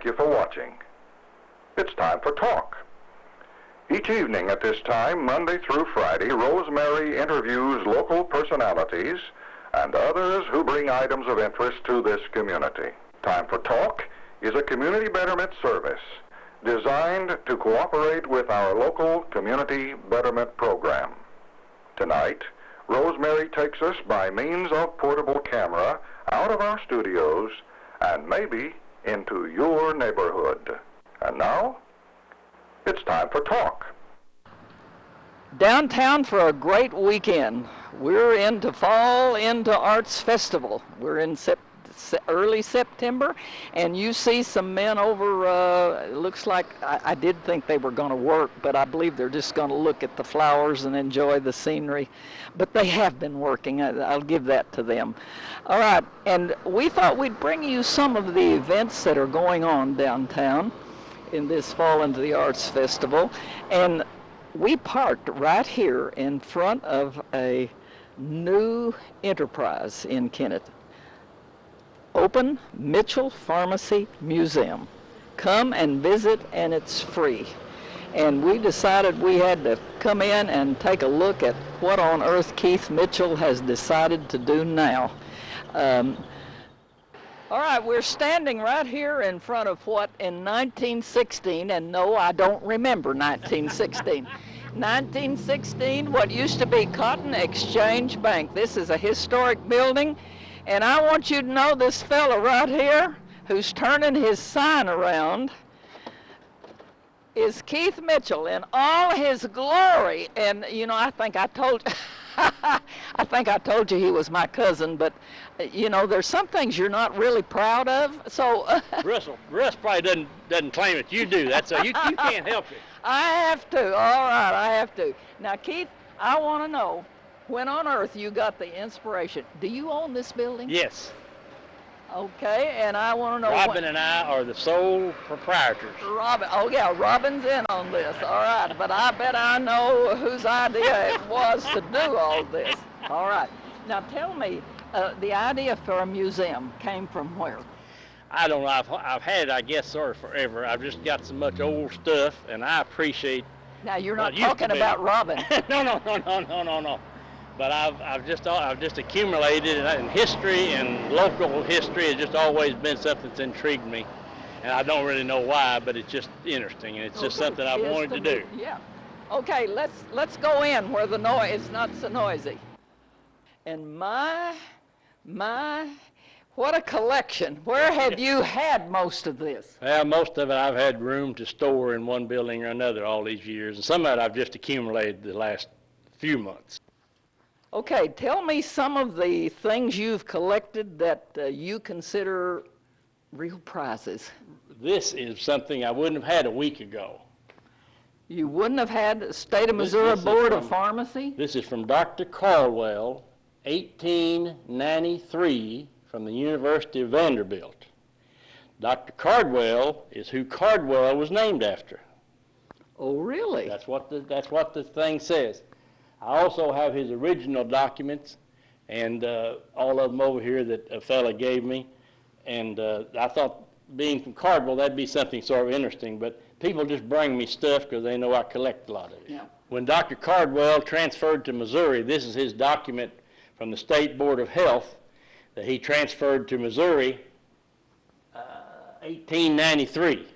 thank you for watching. It's time for talk. Each evening at this time, Monday through Friday, Rosemary interviews local personalities and others who bring items of interest to this community. Time for Talk is a community betterment service designed to cooperate with our local community betterment program. Tonight, Rosemary takes us by means of portable camera out of our studios and maybe into your neighborhood. And now, it's time for Talk. Downtown for a great weekend. We're into Fall into Arts Festival. We're in early September, and you see some men over, it looks like, I did think they were going to work, but I believe they're just going to look at the flowers and enjoy the scenery. But they have been working. I'll give that to them. All right, and we thought we'd bring you some of the events that are going on downtown in this Fall into the Arts Festival. And we parked right here in front of a new enterprise in Kennett. Open Mitchell Pharmacy Museum. Come and visit, and it's free. And we decided we had to come in and take a look at what on earth Keith Mitchell has decided to do now. All right, we're standing right here in front of what in 1916, and no, I don't remember 1916. 1916, what used to be Cotton Exchange Bank. This is a historic building, and I want you to know this fella right here who's turning his sign around is Keith Mitchell in all his glory. And you know, I think I told you he was my cousin, but you know, there's some things you're not really proud of. So Russ probably doesn't claim it. You do. That's you can't help it. I have to. All right, I have to. Now, Keith, I want to know, when on earth you got the inspiration? Do you own this building? Yes. Okay, and I want to know. Robin and I are the sole proprietors. Robin, oh yeah, Robin's in on this. All right, but I bet I know whose idea it was to do all this. All right, now tell me, the idea for a museum came from where? I don't know. I've had it, I guess, sort of forever. I've just got so much old stuff, and I appreciate. Now you're not talking about Robin. No. But I've just accumulated, and history and local history has just always been something that's intrigued me, and I don't really know why, but it's just interesting, and it's just something I've wanted to do. Yeah. Okay, let's go in where the noise is not so noisy. And my, what a collection. Where have you had most of this? Well, most of it I've had room to store in one building or another all these years, and some of it I've just accumulated the last few months. Okay, tell me some of the things you've collected that you consider real prizes. This is something I wouldn't have had a week ago. You wouldn't have had the State of Missouri Board of Pharmacy? This is from Dr. Caldwell, 1893, from the University of Vanderbilt. Dr. Caldwell is who Cardwell was named after. Oh, really? That's what the thing says. I also have his original documents, and all of them over here that a fella gave me. And I thought, being from Cardwell, that'd be something sort of interesting. But people just bring me stuff because they know I collect a lot of it. Yeah. When Dr. Cardwell transferred to Missouri, this is his document from the State Board of Health that he transferred to Missouri, 1893.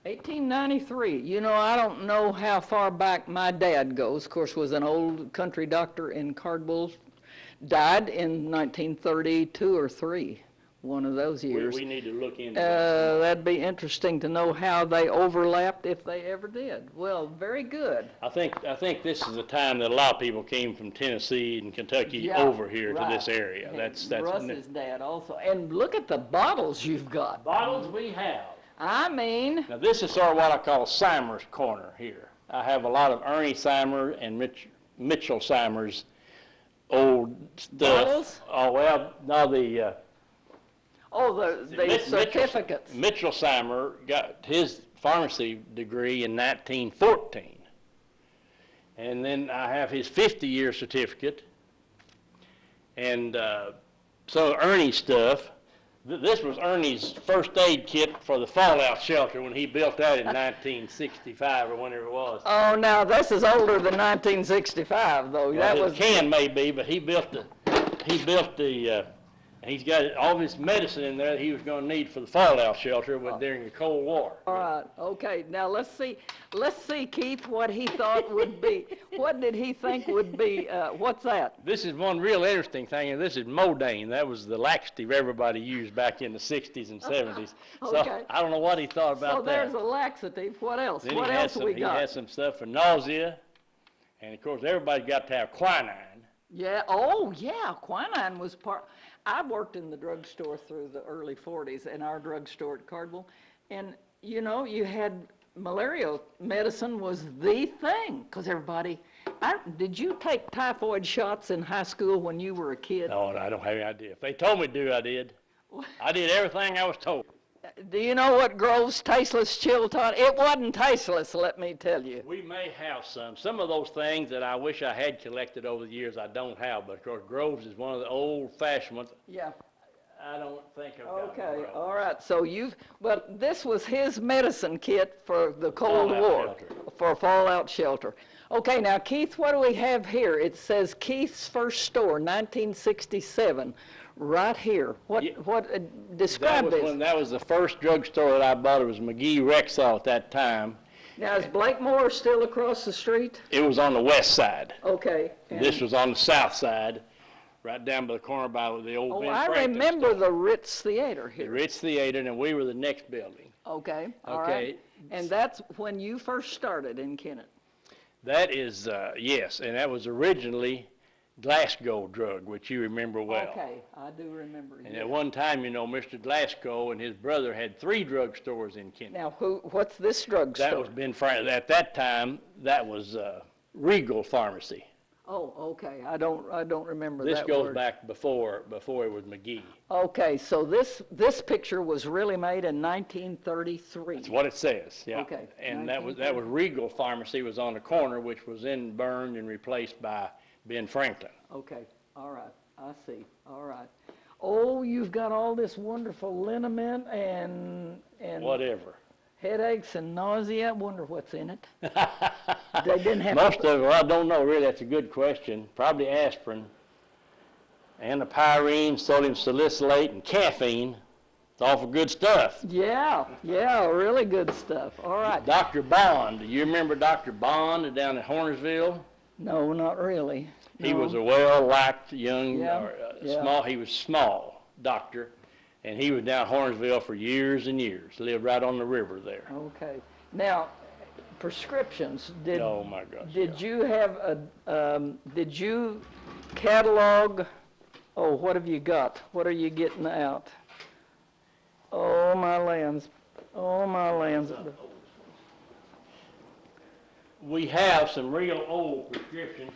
1893. You know, I don't know how far back my dad goes. Of course, was an old country doctor in Cardwell. Died in 1932 or 3, one of those years. We need to look into that. That'd be interesting to know how they overlapped, if they ever did. Well, very good. I think this is the time that a lot of people came from Tennessee and Kentucky over here to this area. That's Russ's dad also. And look at the bottles you've got. Bottles we have. I mean. Now this is sort of what I call Simer's Corner here. I have a lot of Ernie Simer and Mitchell Simer's old stuff. Bottles? Oh well, no the certificates. Mitchell Simer got his pharmacy degree in 1914, and then I have his 50-year certificate, and so Ernie's stuff. This was Ernie's first aid kit for the fallout shelter when he built that in 1965 or whenever it was. Oh, now this is older than 1965, though. Well, that his was can may be, but he built the, and he's got all this medicine in there that he was going to need for the fallout shelter during the Cold War. All right. Okay. Now let's see, Keith, what he thought would be. What did he think would be? What's that? This is one real interesting thing, and this is Modane. That was the laxative everybody used back in the 60s and 70s. Okay. So I don't know what he thought about that. So there's a laxative. What else? Then What else we got? He had some stuff for nausea, and of course everybody's got to have quinine. Yeah. Oh, yeah. Quinine was part. I worked in the drugstore through the early 40s, in our drugstore at Cardwell, and you know, you had malaria medicine was the thing because everybody. Did you take typhoid shots in high school when you were a kid? No, I don't have any idea. If they told me to do, I did. I did everything I was told. Do you know what Grove's tasteless chill tonic? It wasn't tasteless, let me tell you. We may have some. Some of those things that I wish I had collected over the years I don't have, but of course Grove's is one of the old-fashioned ones. Yeah. I don't think I've got Okay, Grove's. all right. So but this was his medicine kit for the Cold War, Shelter. for a fallout shelter. Okay, now Keith, what do we have here? It says Keith's First Store, 1967. Right here. Describe this. That was the first drugstore that I bought. It was McGee Rexall at that time. Now, is Blakemore still across the street? It was on the west side. Okay. This was on the south side, right down by the corner by the old Ben I Franklin remember store. the Ritz Theater The here. Ritz Theater, and we were the next building. Okay, all Okay. right. And that's when you first started in Kennett. That is, yes, and that was originally Glasgow drug, which you remember well. Okay, I do remember. And yeah. at one time, you know, Mr. Glasgow and his brother had 3 drugstores in Kennett. Now, what's this drugstore? That was Ben Franklin. At that time, that was Regal Pharmacy. Oh, okay. I don't remember This that goes word. back before it was McGee. Okay, so this picture was really made in 1933. That's what it says. Yeah. Okay, And that was Regal Pharmacy was on the corner, which was then burned and replaced by Ben Franklin. Okay, all right. I see. All right. Oh, you've got all this wonderful liniment and Whatever. headaches and nausea. I wonder what's in it. They didn't have Most of it, well, I don't know really. That's a good question. Probably aspirin, antipyrine, sodium salicylate, and caffeine. It's awful good stuff. Yeah, really good stuff. All right. Dr. Bond. Do you remember Dr. Bond down at Hornersville? No, not really. He No. was a well-liked young, Yeah, yeah. small. He was small doctor, and he was down Hornersville for years and years. Lived right on the river there. Okay. Now, prescriptions. Did Oh my gosh. Did you have did you catalog? Oh, what have you got? What are you getting out? Oh my lands! Oh my lands! We have some real old prescriptions.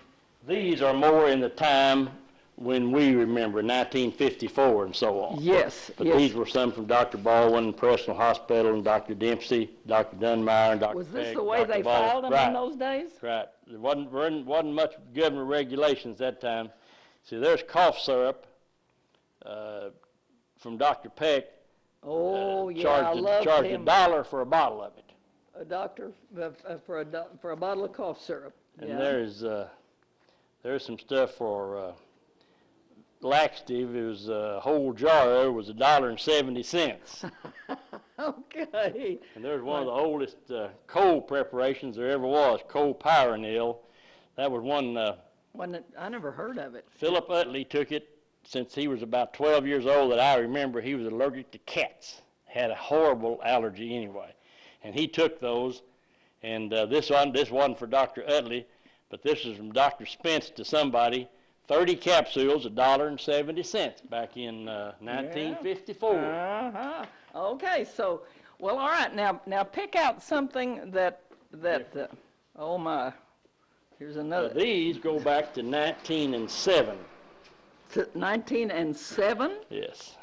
These are more in the time when we remember, 1954 and so on. Yes, But yes. these were some from Dr. Baldwin, Personal Hospital, and Dr. Dempsey, Dr. Dunmeyer, and Dr. Was this Pegg, the way Dr. they Baldwin. filed them Right. in those days? Right. There wasn't much government regulations that time. See, there's cough syrup from Dr. Peck. Oh yeah, I love Charged him. $1 for a bottle of it. A doctor for a bottle of cough syrup. And Yeah. there's some stuff for laxative. It was a whole jar there was $1.70. Okay. And there's one of the oldest cold preparations there ever was, cold pyronil. That was one, I never heard of it. Philip Utley took it since he was about 12 years old that I remember. He was allergic to cats, had a horrible allergy anyway. And he took those, and this wasn't for Dr. Utley, but this is from Dr. Spence to somebody, 30 capsules, $1.70 back in 1954. Uh-huh. Okay, so, well, all right, now pick out something that oh my, here's another. These go back to 1907. 1907? Yes.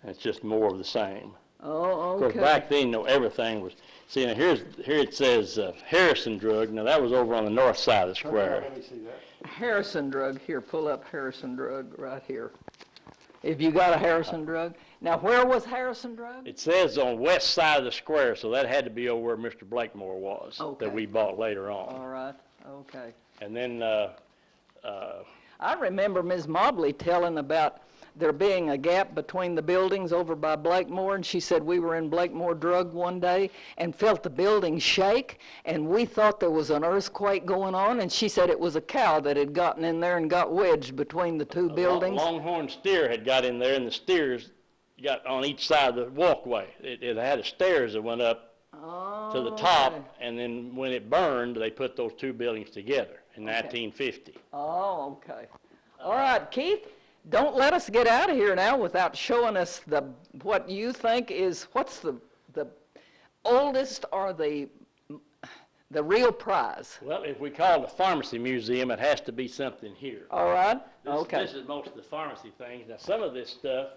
It's just more of the same. Oh, Of course, okay. back then, everything was, see, now here it says Harrison Drug. Now, that was over on the north side of the square. Let me see that. Harrison Drug, here, pull up Harrison Drug right here. If you got a Harrison drug. Now, where was Harrison drug? It says on west side of the square, so that had to be over where Mr. Blakemore was, Okay. that we bought later on. All right, okay. And then, I remember Ms. Mobley telling about there being a gap between the buildings over by Blakemore, and she said we were in Blakemore Drug one day and felt the building shake, and we thought there was an earthquake going on, and she said it was a cow that had gotten in there and got wedged between the two buildings. A longhorn steer had got in there, and the steers got on each side of the walkway. It had a stairs that went up to the top, okay. and then when it burned, they put those two buildings together in 1950. Oh, okay. All right, Keith, don't let us get out of here now without showing us what you think is, what's the oldest or the real prize? Well, if we call it a pharmacy museum, it has to be something here. All right, Okay. This is most of the pharmacy things. Now, some of this stuff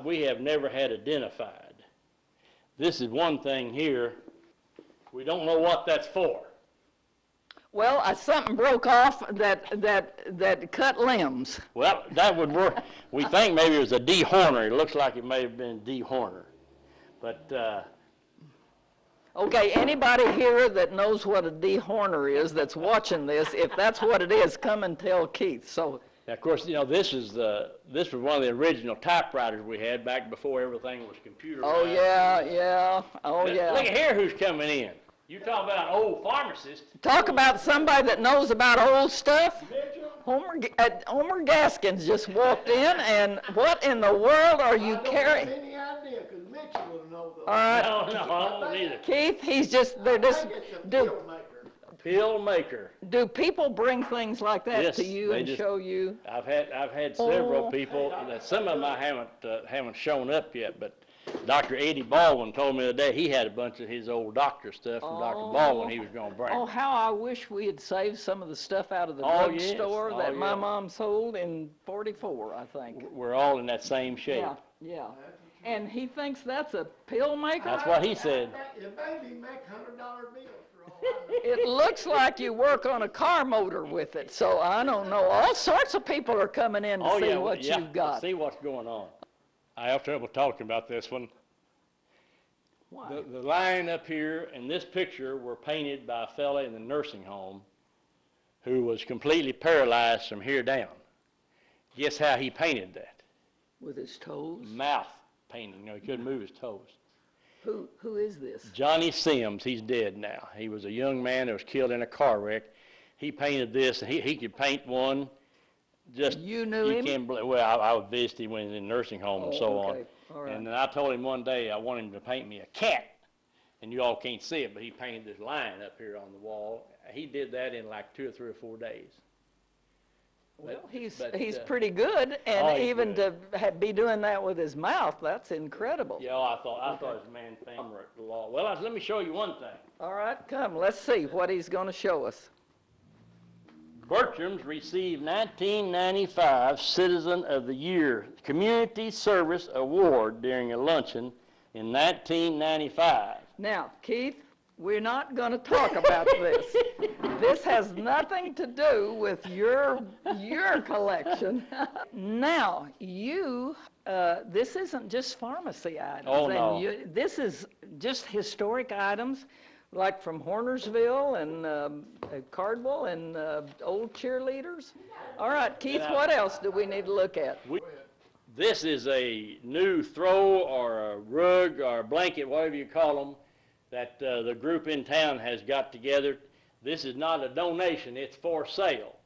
we have never had identified. This is one thing here. We don't know what that's for. Well, something broke off that cut limbs. Well, that would work. We think maybe it was a dehorner. It looks like it may have been a dehorner. But, Okay, anybody here that knows what a dehorner is that's watching this, if that's what it is, come and tell Keith. So. Now, of course, you know, this was one of the original typewriters we had back before everything was computerized. Oh, yeah. Oh, yeah. Look at here who's coming in. You talk about an old pharmacist. Talk about somebody that knows about old stuff. Homer Gaskins just walked in, and what in the world are you carrying? I don't have any idea, because Mitchell would know those. All right. No, I don't either. Keith, they're just, Pill maker. do people bring things like that Yes, to you they and just- show you? I've had several Oh. people. That some of them I haven't shown up yet, but Dr. Eddie Baldwin told me the other day he had a bunch of his old doctor stuff from Dr. Baldwin he was going to bring. Oh, how I wish we had saved some of the stuff out of the Oh, drugstore yes. that Oh, my yeah. mom sold in '44, I think. We're all in that same shape. Yeah. And he thinks that's a pill maker? That's what he said. Your baby make $100 bills for all I know. It looks like you work on a car motor with it, so I don't know. All sorts of people are coming in to Oh, see yeah, what yeah, you've got. See what's going on. I have trouble talking about this one. Why? The line up here and this picture were painted by a fella in the nursing home who was completely paralyzed from here down. Guess how he painted that? With his toes? Mouth painting. You know, he couldn't move his toes. Who is this? Johnny Sims, he's dead now. He was a young man that was killed in a car wreck. He painted this, and he could paint one. Just You knew him? Can't believe. Well, I would visit him when he was in a nursing home and so okay. on. All right. And then I told him one day I want him to paint me a cat, and you all can't see it, but he painted this line up here on the wall. He did that in like 2 or 3 or 4 days. Well, he's but, pretty good, and oh, he's even good. to be doing that with his mouth, that's incredible. Yeah, I thought it was a man thing. Law. Well, let me show you one thing. All right, come, let's see what he's going to show us. Bertram's received 1995 Citizen of the Year Community Service Award during a luncheon in 1995. Now, Keith, we're not going to talk about this. This has nothing to do with your collection. Now, this isn't just pharmacy items. Oh, no. And this is just historic items, like from Hornersville and Cardwell and old cheerleaders. All right, Keith, what else do we need to look at? This is a new throw or a rug or a blanket, whatever you call them, that the group in town has got together. This is not a donation, it's for sale.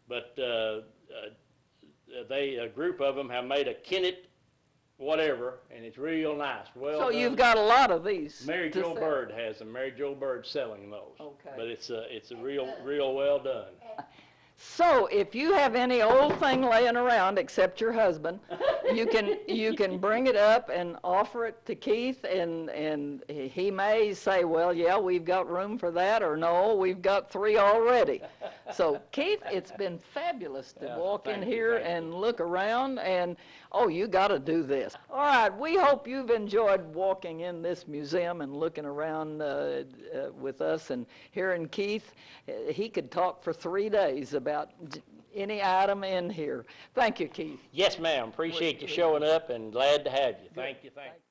But a group of them have made a Kennett whatever, and it's real nice. Well So done. you've got a lot of these. Mary to Jo sell. Bird has them. Mary Jo Bird selling those. Okay. But it's a real well done. So if you have any old thing laying around except your husband, you can bring it up and offer it to Keith, and he may say, well, yeah, we've got room for that, or no, we've got 3 already. So Keith, it's been fabulous to walk in here and look around, and oh, you got to do this. All right, we hope you've enjoyed walking in this museum and looking around with us and hearing Keith. He could talk for 3 days about any item in here. Thank you, Keith. Yes, ma'am. Appreciate you showing up and glad to have you. Thank you. Thank you.